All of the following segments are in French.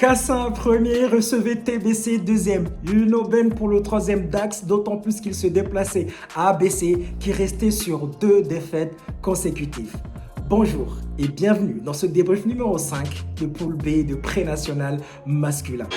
Cassin premier, recevait TBC deuxième. Une aubaine pour le troisième Dax, d'autant plus qu'il se déplaçait à ABC qui restait sur 2 défaites consécutives. Bonjour et bienvenue dans ce débrief numéro 5 de Poule B de pré-national masculin.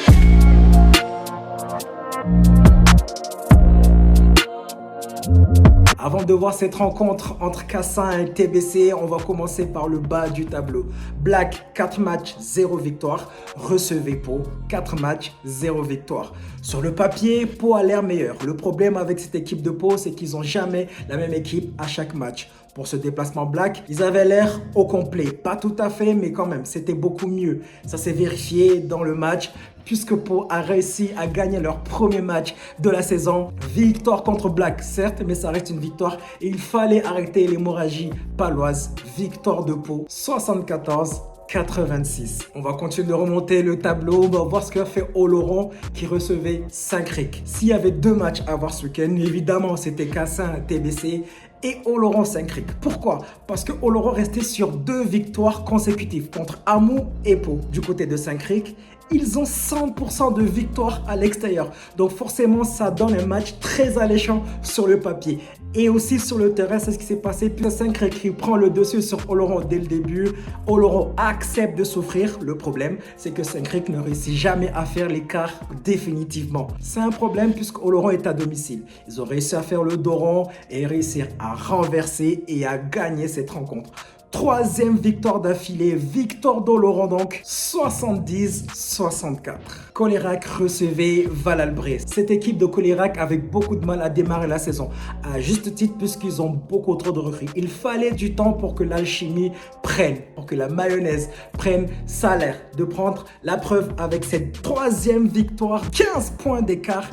Avant de voir cette rencontre entre Cassin et TBC, on va commencer par le bas du tableau. Black, 4 matchs, 0 victoire. Recevez Pau, 4 matchs, 0 victoire. Sur le papier, Pau a l'air meilleur. Le problème avec cette équipe de Pau, c'est qu'ils n'ont jamais la même équipe à chaque match. Pour ce déplacement Black, ils avaient l'air au complet. Pas tout à fait, mais quand même, c'était beaucoup mieux. Ça s'est vérifié dans le match, puisque Pau a réussi à gagner leur premier match de la saison. Victoire contre Black, certes, mais ça reste une victoire. Et il fallait arrêter l'hémorragie paloise. Victoire de Pau, 74-86. On va continuer de remonter le tableau. On va voir ce qu'a fait Oloron qui recevait Saint-Cricq. S'il y avait 2 matchs à voir ce week-end, évidemment, c'était Cassin TBC et Oloron Saint-Cricq. Pourquoi? Parce que Oloron restait sur 2 victoires consécutives contre Hamou et Pau. Du côté de Saint-Cricq, ils ont 100% de victoire à l'extérieur. Donc forcément, ça donne un match très alléchant sur le papier. Et aussi sur le terrain, c'est ce qui s'est passé. Puis Saint-Cricq prend le dessus sur Oloron dès le début. Oloron accepte de souffrir. Le problème, c'est que Saint-Cricq ne réussit jamais à faire l'écart définitivement. C'est un problème puisque Oloron est à domicile. Ils ont réussi à faire le dos rond et réussir à renverser et à gagner cette rencontre. 3e victoire d'affilée, victoire d'Oloron donc, 70-64. Colérac recevait Valalbret. Cette équipe de Colérac avait beaucoup de mal à démarrer la saison, à juste titre puisqu'ils ont beaucoup trop de recrues. Il fallait du temps pour que l'alchimie prenne, pour que la mayonnaise prenne sa l'air, de prendre la preuve avec cette 3e victoire, 15 points d'écart,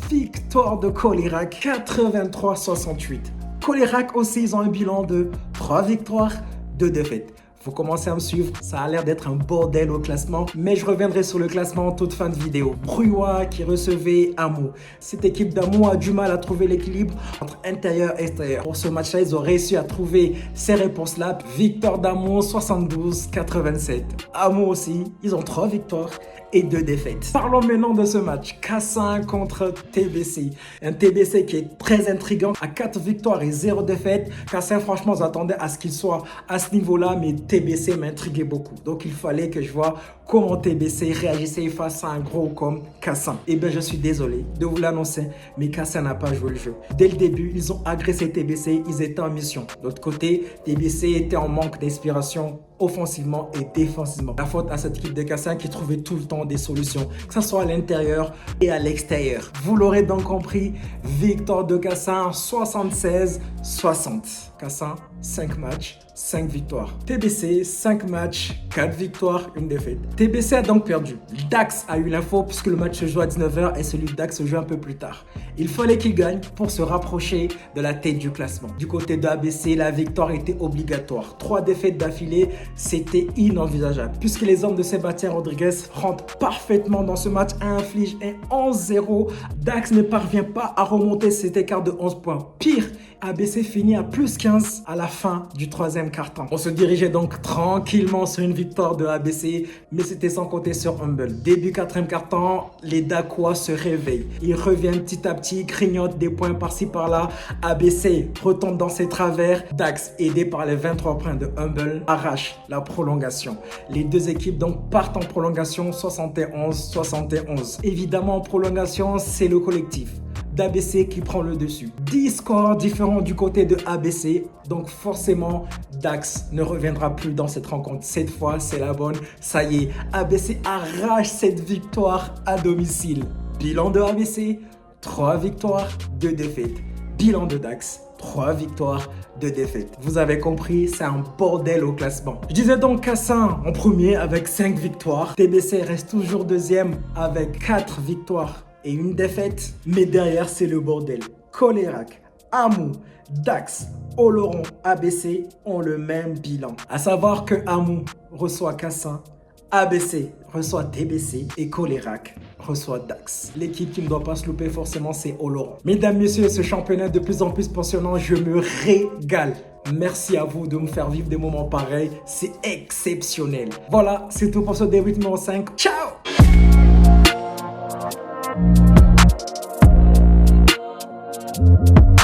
victoire de Colérac, 83-68. Colérac aussi, ils ont un bilan de 3 victoires, 2 défaites. Faut commencer à me suivre, ça a l'air d'être un bordel au classement, mais je reviendrai sur le classement en toute fin de vidéo. Bruyot qui recevait Hamou. Cette équipe d'Hamou a du mal à trouver l'équilibre entre intérieur et extérieur. Pour ce match-là, ils ont réussi à trouver ces réponses-là. Victoire d'Hamou, 72-87. Hamou aussi, ils ont 3 victoires et 2 défaites. Parlons maintenant de ce match. Cassin contre TBC. Un TBC qui est très intriguant, à 4 victoires et 0 défaites. Cassin, franchement, j'attendais à ce qu'il soit à ce niveau-là, mais TBC m'intriguait beaucoup. Donc, il fallait que je vois comment TBC réagissait face à un gros comme Cassin. Eh bien, je suis désolé de vous l'annoncer, mais Cassin n'a pas joué le jeu. Dès le début, ils ont agressé TBC, ils étaient en mission. De l'autre côté, TBC était en manque d'inspiration offensivement et défensivement. La faute à cette équipe de Cassin qui trouvait tout le temps des solutions, que ce soit à l'intérieur et à l'extérieur. Vous l'aurez donc compris, victoire de Cassin 76-60. Cassin, 5 matchs, 5 victoires. TBC, 5 matchs, 4 victoires, 1 défaite. TBC a donc perdu. Dax a eu l'info puisque le match se joue à 19h et celui de Dax se joue un peu plus tard. Il fallait qu'il gagne pour se rapprocher de la tête du classement. Du côté de ABC, la victoire était obligatoire. 3 défaites d'affilée, c'était inenvisageable. Puisque les hommes de Sébastien Rodriguez rentrent parfaitement dans ce match, infligent un 11-0. Dax ne parvient pas à remonter cet écart de 11 points. Pire, ABC finit à plus 15 à la fin du 3e quart-temps. On se dirigeait donc tranquillement sur une victoire de ABC, mais c'était sans compter sur Humble. Début 4e quart-temps, les Dacois se réveillent. Ils reviennent petit à petit, grignotent des points par-ci par-là. ABC retombe dans ses travers. Dax, aidé par les 23 points de Humble, arrache la prolongation. Les 2 équipes donc partent en prolongation 71-71. Évidemment, en prolongation, c'est le collectif d'ABC qui prend le dessus. 10 scores différents du côté de ABC. Donc forcément, Dax ne reviendra plus dans cette rencontre. Cette fois, c'est la bonne. Ça y est, ABC arrache cette victoire à domicile. Bilan de ABC, 3 victoires, 2 défaites. Bilan de Dax, 3 victoires, 2 défaites. Vous avez compris, c'est un bordel au classement. Je disais donc Cassin en premier avec 5 victoires. TBC reste toujours 2e avec 4 victoires et 1 défaite. Mais derrière, c'est le bordel. Colérac, Hamou, Dax, Oloron, ABC ont le même bilan. À savoir que Hamou reçoit Cassin, ABC reçoit TBC et Colérac reçoit Dax. L'équipe qui ne doit pas se louper forcément, c'est Oloron. Mesdames, messieurs, ce championnat est de plus en plus passionnant. Je me régale. Merci à vous de me faire vivre des moments pareils. C'est exceptionnel. Voilà, c'est tout pour ce débrief numéro 5. Ciao!